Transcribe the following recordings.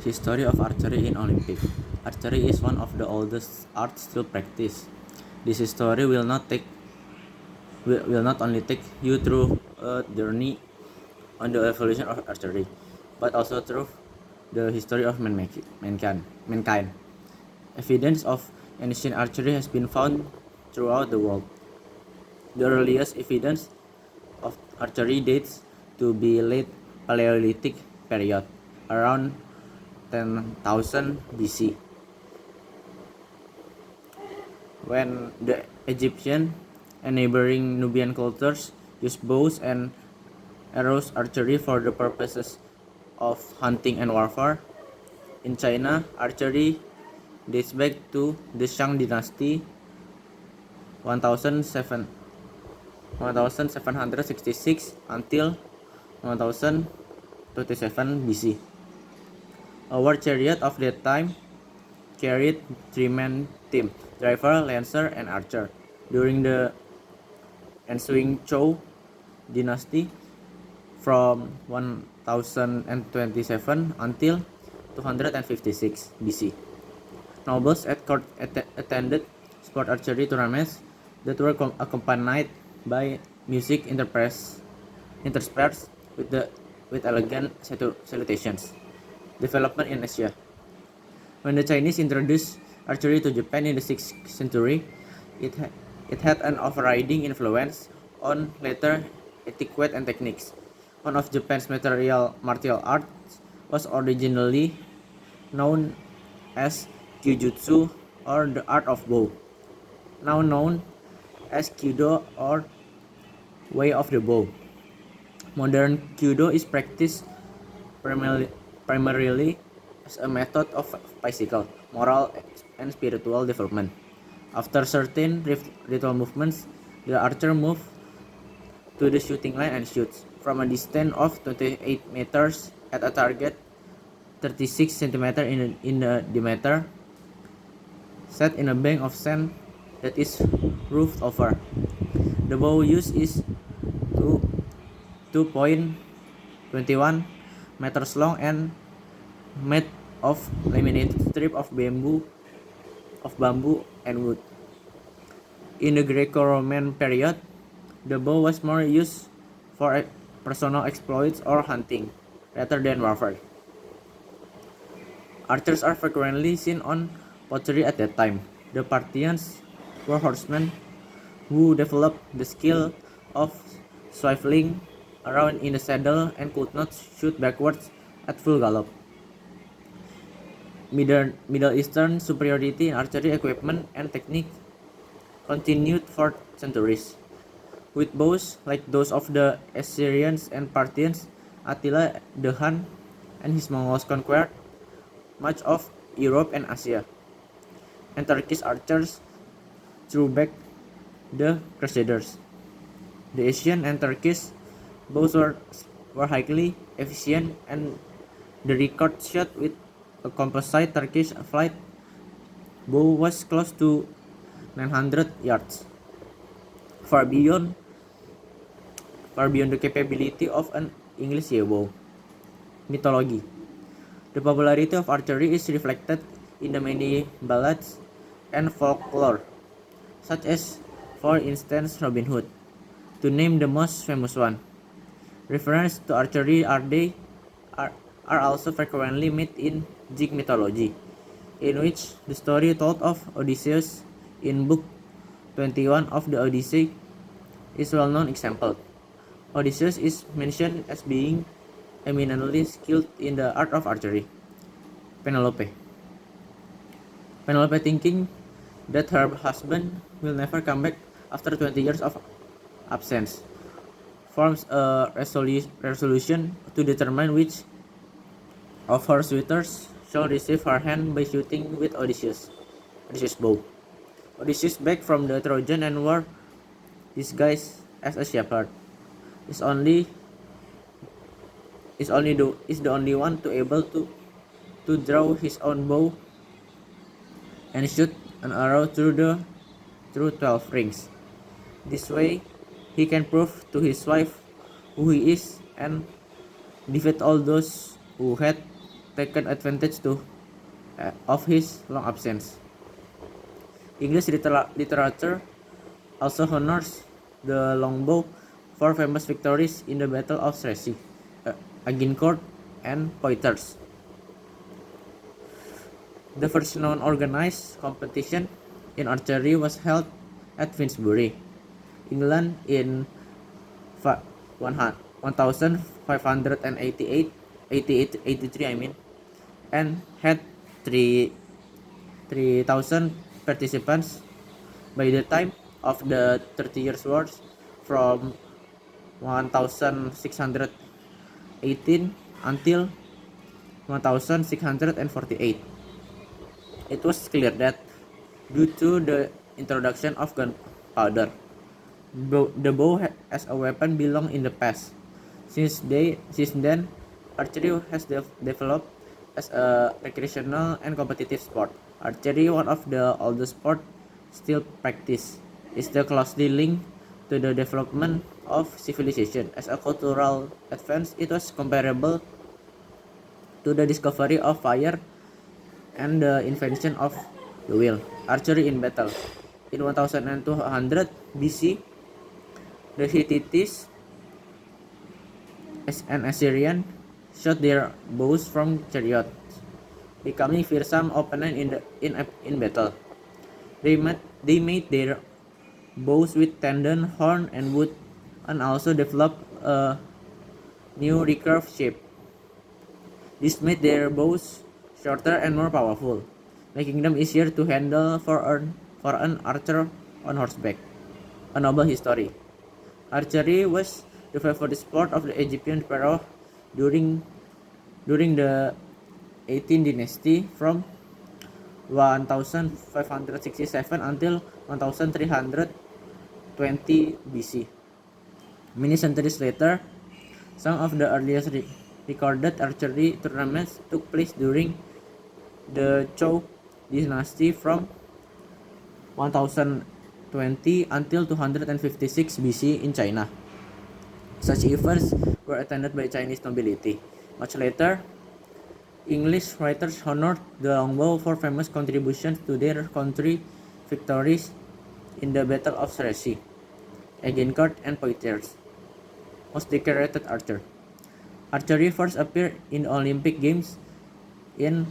History of archery in Olympic. Archery is one of the oldest arts still practiced. This history will not only take you through a journey on the evolution of archery, but also through the history of mankind. Evidence of ancient archery has been found throughout the world. The earliest evidence of archery dates to the late Paleolithic period, around 10,000 BC, when the Egyptian and neighboring Nubian cultures used bows and arrows archery for the purposes of hunting and warfare. In China, archery dates back to the Shang dynasty 1766 until 1027 BC. A war chariot of that time carried three-man team, driver, lancer, and archer. During the ensuing Zhou dynasty from 1027 until 256 BC. Nobles at court attended sport archery tournaments that were accompanied by music interspersed with elegant salutations. Development in Asia. When the Chinese introduced archery to Japan in the 6th century, it had an overriding influence on later etiquette and techniques. One of Japan's martial arts was originally known as Kyujutsu, or the art of bow, now known as Kyudo, or way of the bow. Modern Kyudo is practiced primarily as a method of physical, moral, and spiritual development. After certain ritual movements, the archer moves to the shooting line and shoots from a distance of 28 meters at a target 36 centimeters in the diameter, set in a bank of sand that is roofed over. The bow used is 2.21 meters long and made of laminated strip of bamboo and wood. In the Greco-Roman period, the bow was more used for personal exploits or hunting rather than warfare. Archers are frequently seen on pottery at that time. The Parthians were horsemen who developed the skill of swiveling around in the saddle and could not shoot backwards at full gallop. Middle Eastern superiority in archery equipment and technique continued for centuries. With bows like those of the Assyrians and Parthians, Attila the Hun and his Mongols conquered much of Europe and Asia, and Turkish archers threw back the Crusaders. The Asian and Turkish bows were highly efficient, and the record shot with a composite Turkish flight bow was close to 900 yards, far beyond the capability of an English bow. Mythology. The popularity of archery is reflected in the many ballads and folklore, such as, for instance, Robin Hood, to name the most famous one. References to archery are also frequently made in Greek mythology, in which the story told of Odysseus in Book 21 of the Odyssey is a well-known example. Odysseus is mentioned as being eminently skilled in the art of archery. Penelope, thinking that her husband will never come back after 20 years of absence, forms a resolution to determine which of her suitors shall receive her hand by shooting with Odysseus' bow. Odysseus begged from the Trojan and wore disguised as a shepherd. Is the only one to able to draw his own bow and shoot an arrow through 12 rings. This way, he can prove to his wife who he is and defeat all those who had taken advantage of his long absence. English literature also honors the longbow for famous victories in the Battle of Crecy, Agincourt, and Poitiers. The first known organized competition in archery was held at Finsbury, England in 1583, and had 3,000 participants. By the time of the 30 Years' Wars from 1618 until 1648, it was clear that due to the introduction of gunpowder, the bow as a weapon belonged in the past. Since then, archery has developed as a recreational and competitive sport. Archery, one of the oldest sports still practiced, is closely linked to the development of civilization. As a cultural advance, it was comparable to the discovery of fire and the invention of the wheel. Archery in battle. In 1200 BC, the Hittites and Assyrian shot their bows from chariots, becoming fearsome opponents in battle. They made their bows with tendon, horn, and wood, and also developed a new recurve shape. This made their bows shorter and more powerful, making them easier to handle for an archer on horseback. A noble history. Archery was the favorite sport of the Egyptian pharaoh during the 18th dynasty from 1567 until 1320 BC. Many centuries later, some of the earliest recorded archery tournaments took place during the Zhou dynasty from 1020 until 256 BC in China. Such events were attended by Chinese nobility. Much later, English writers honored the longbow for famous contributions to their country victories in the Battle of Crecy, Agincourt, and Poitiers. Most decorated archer. Archery first appeared in the Olympic Games in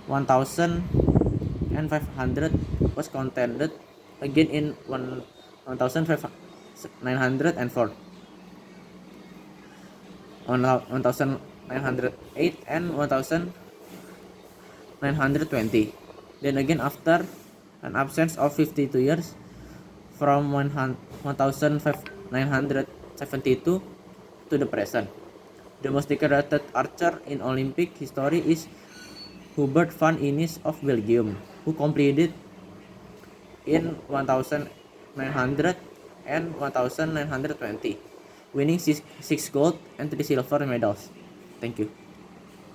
1500, was contended again in 1904, 1908, and 1920. Then again after an absence of 52 years from 1972 to the present. The most decorated archer in Olympic history is Hubert van Innis of Belgium, who completed in 1900 and 1920, winning 6 gold and 3 silver medals. Thank you.